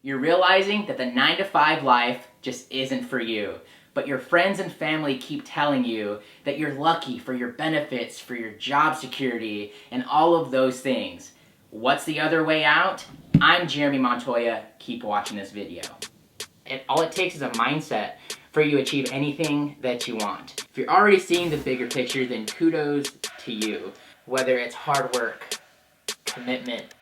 You're realizing that the 9-to-5 life just isn't for you. But your friends and family keep telling you that you're lucky for your benefits, for your job security, and all of those things. What's the other way out? I'm Jeremy Montoya. Keep watching this video. All it takes is a mindset for you to achieve anything that you want. If you're already seeing the bigger picture, then kudos to you. Whether it's hard work, commitment,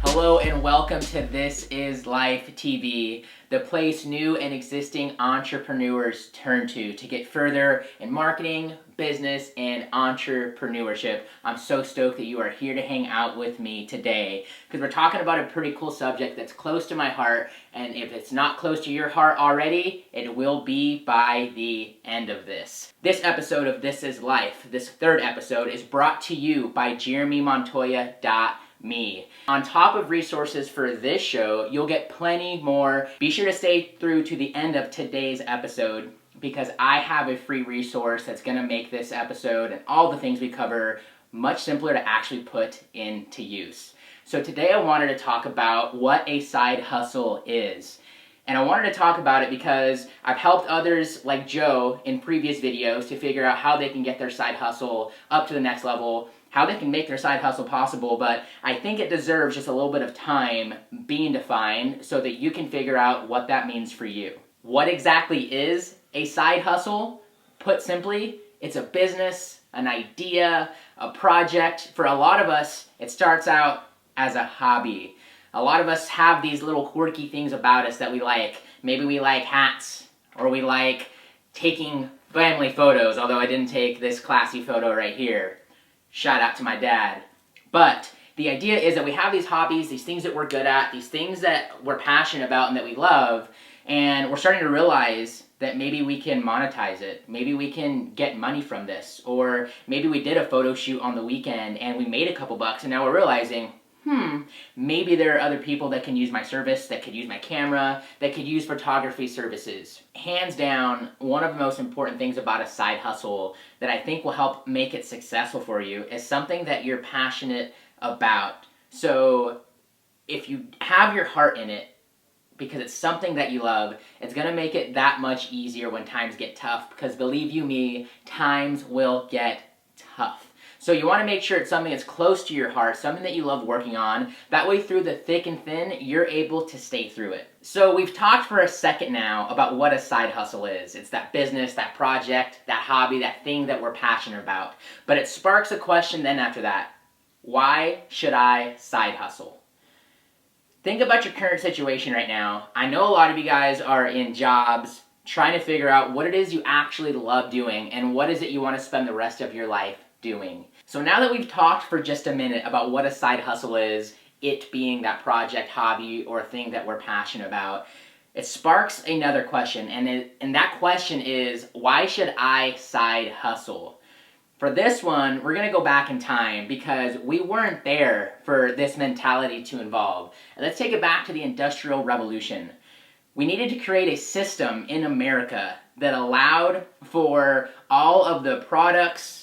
Hello and welcome to This Is Life TV, the place new and existing entrepreneurs turn to get further in marketing, business, and entrepreneurship. I'm so stoked that you are here to hang out with me today because we're talking about a pretty cool subject that's close to my heart, and if it's not close to your heart already, it will be by the end of this. This episode of This Is Life, this third episode, is brought to you by JeremyMontoya.com. On top of resources for this show, you'll get plenty more. Be sure to stay through to the end of today's episode because I have a free resource that's going to make this episode and all the things we cover much simpler to actually put into use. So today I wanted to talk about what a side hustle is. And I wanted to talk about it because I've helped others like Joe in previous videos to figure out how they can get their side hustle up to the next level, how they can make their side hustle possible, but I think it deserves just a little bit of time being defined so that you can figure out what that means for you. What exactly is a side hustle? Put simply, it's a business, an idea, a project. For a lot of us, it starts out as a hobby. A lot of us have these little quirky things about us that we like. Maybe we like hats, or we like taking family photos, although I didn't take this classy photo right here. Shout out to my dad. But the idea is that we have these hobbies, these things that we're good at, these things that we're passionate about and that we love, and we're starting to realize that maybe we can monetize it. Maybe we can get money from this. Or maybe we did a photo shoot on the weekend and we made a couple bucks and now we're realizing, maybe there are other people that can use my service, that could use my camera, that could use photography services. Hands down, one of the most important things about a side hustle that I think will help make it successful for you is something that you're passionate about. So if you have your heart in it, because it's something that you love, it's going to make it that much easier when times get tough, because believe you me, times will get tough. So you want to make sure it's something that's close to your heart, something that you love working on. That way through the thick and thin, you're able to stay through it. So we've talked for a second now about what a side hustle is. It's that business, that project, that hobby, that thing that we're passionate about. But it sparks a question then after that. Why should I side hustle? Think about your current situation right now. I know a lot of you guys are in jobs trying to figure out what it is you actually love doing and what is it you want to spend the rest of your life doing. So now that we've talked for just a minute about what a side hustle is, it being that project, hobby, or thing that we're passionate about, it sparks another question, and that question is, why should I side hustle? For this one, we're going to go back in time because we weren't there for this mentality to evolve. And let's take it back to the Industrial Revolution. We needed to create a system in America that allowed for all of the products,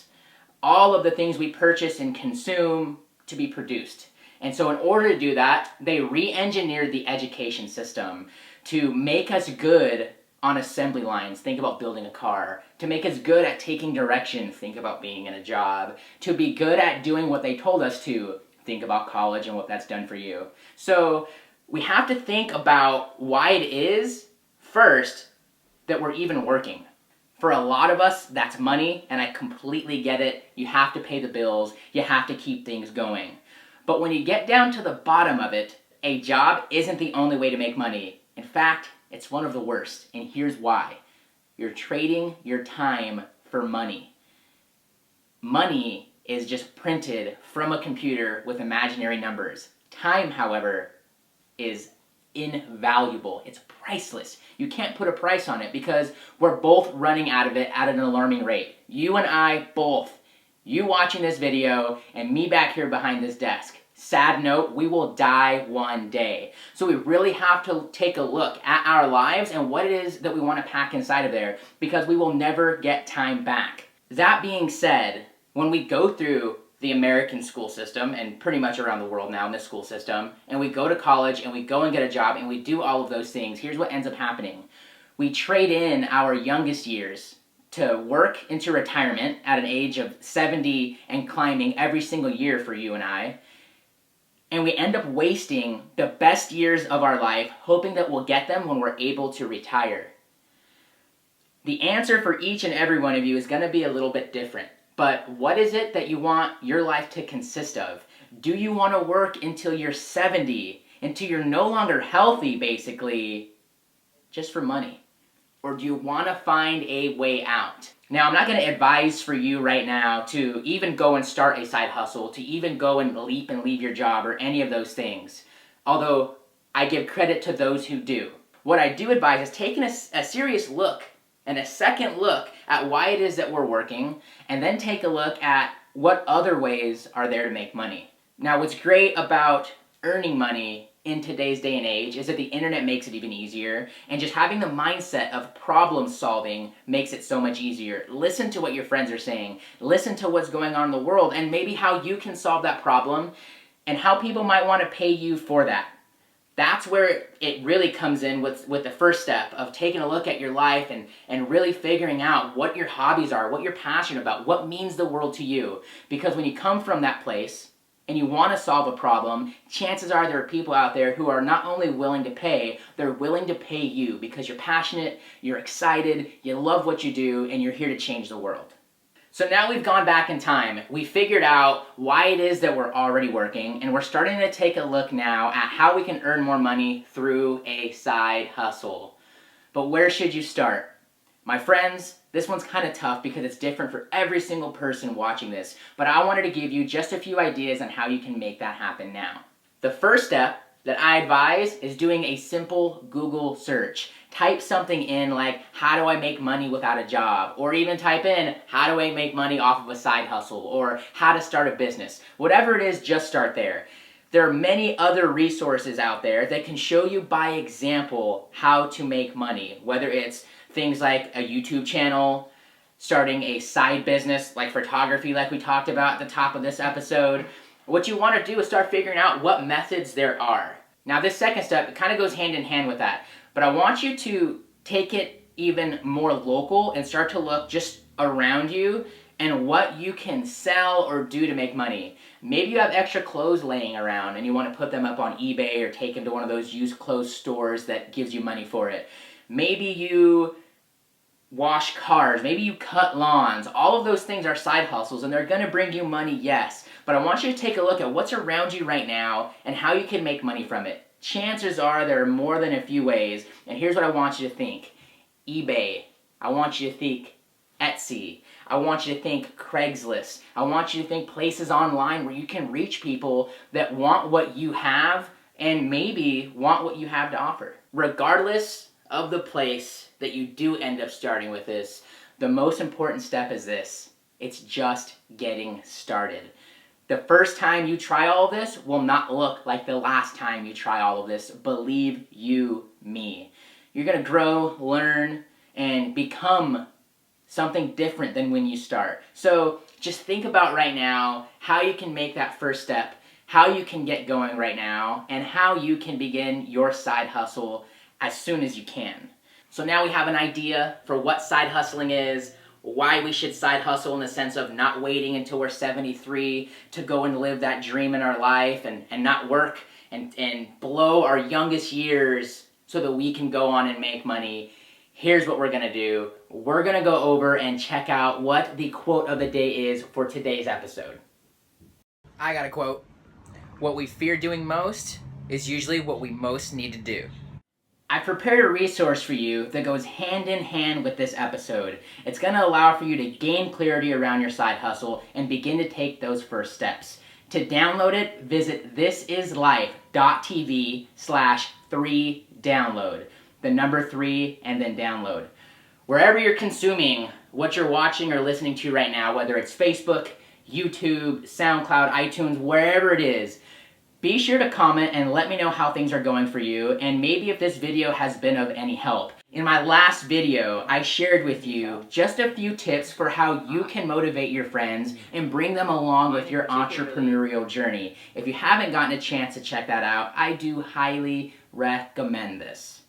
all of the things we purchase and consume to be produced. And so in order to do that, they re-engineered the education system to make us good on assembly lines. Think about building a car. To make us good at taking direction. Think about being in a job. To be good at doing what they told us to. Think about college and what that's done for you. So we have to think about why it is, first, that we're even working. For a lot of us, that's money, and I completely get it. You have to pay the bills. You have to keep things going. But when you get down to the bottom of it, a job isn't the only way to make money. In fact, it's one of the worst, and here's why. You're trading your time for money. Money is just printed from a computer with imaginary numbers. Time, however, is invaluable. It's priceless. You can't put a price on it because we're both running out of it at an alarming rate. You and I both. You watching this video and me back here behind this desk. sad note, we will die one day. So we really have to take a look at our lives and what it is that we want to pack inside of there, because we will never get time back. That being said, when we go through the American school system, and pretty much around the world now in the school system, and we go to college and we go and get a job and we do all of those things, here's what ends up happening. We trade in our youngest years to work into retirement at an age of 70 and climbing every single year for you and I. And we end up wasting the best years of our life hoping that we'll get them when we're able to retire. The answer for each and every one of you is going to be a little bit different. But what is it that you want your life to consist of? Do you want to work until you're 70, until you're no longer healthy, basically, just for money? Or do you want to find a way out? Now, I'm not going to advise for you right now to even go and start a side hustle, to even go and leap and leave your job or any of those things. Although, I give credit to those who do. What I do advise is taking a serious look and a second look at why it is that we're working, and then take a look at what other ways are there to make money. Now, what's great about earning money in today's day and age is that the internet makes it even easier, and just having the mindset of problem solving makes it so much easier. Listen to what your friends are saying, listen to what's going on in the world, and maybe how you can solve that problem, and how people might want to pay you for that. That's where it really comes in with the first step of taking a look at your life and really figuring out what your hobbies are, what you're passionate about, what means the world to you. Because when you come from that place and you want to solve a problem, chances are there are people out there who are not only willing to pay, they're willing to pay you because you're passionate, you're excited, you love what you do, and you're here to change the world. So now we've gone back in time, we figured out why it is that we're already working, and we're starting to take a look now at how we can earn more money through a side hustle. But where should you start? My friends, this one's kind of tough because it's different for every single person watching this, but I wanted to give you just a few ideas on how you can make that happen now. The first step that I advise is doing a simple Google search. Type something in like, how do I make money without a job? Or even type in, how do I make money off of a side hustle? Or how to start a business. Whatever it is, just start there. There are many other resources out there that can show you by example how to make money. Whether it's things like a YouTube channel, starting a side business like photography like we talked about at the top of this episode. What you want to do is start figuring out what methods there are. Now this second step, it kind of goes hand in hand with that. But I want you to take it even more local and start to look just around you and what you can sell or do to make money. Maybe you have extra clothes laying around and you want to put them up on eBay or take them to one of those used clothes stores that gives you money for it. Maybe you wash cars, maybe you cut lawns. All of those things are side hustles and they're going to bring you money, yes. But I want you to take a look at what's around you right now and how you can make money from it. Chances are there are more than a few ways, and here's what I want you to think. eBay. I want you to think Etsy. I want you to think Craigslist. I want you to think places online where you can reach people that want what you have and maybe want what you have to offer. Regardless of the place that you do end up starting with this, the most important step is this. It's just getting started. The first time you try all of this will not look like the last time you try all of this. Believe you me. You're going to grow, learn, and become something different than when you start. So just think about right now how you can make that first step, how you can get going right now, and how you can begin your side hustle as soon as you can. So now we have an idea for what side hustling is, why we should side hustle in the sense of not waiting until we're 73 to go and live that dream in our life and not work and blow our youngest years so that we can go on and make money. Here's what we're going to do. We're going to go over and check out what the quote of the day is for today's episode. I got a quote. What we fear doing most is usually what we most need to do. I prepared a resource for you that goes hand in hand with this episode. It's going to allow for you to gain clarity around your side hustle and begin to take those first steps. To download it, visit thisislife.tv/3download. The number 3 and then download. Wherever you're consuming what you're watching or listening to right now, whether it's Facebook, YouTube, SoundCloud, iTunes, wherever it is, Be sure to comment and let me know how things are going for you, and maybe if this video has been of any help. In my last video, I shared with you just a few tips for how you can motivate your friends and bring them along with your entrepreneurial journey. If you haven't gotten a chance to check that out, I do highly recommend this.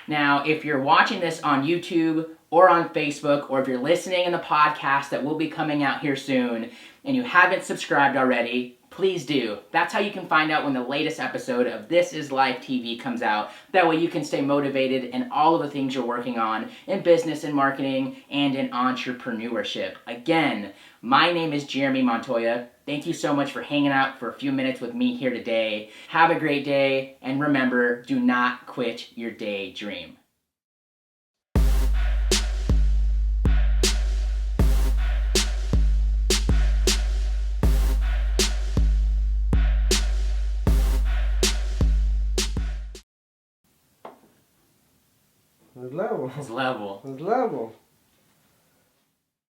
Now, if you're watching this on YouTube or on Facebook, or if you're listening in the podcast that will be coming out here soon, and you haven't subscribed already, please do. That's how you can find out when the latest episode of This Is Life TV comes out. That way you can stay motivated in all of the things you're working on in business and marketing and in entrepreneurship. Again, my name is Jeremy Montoya. Thank you so much for hanging out for a few minutes with me here today. Have a great day, and remember, do not quit your daydream. It's level. It's level. It's level.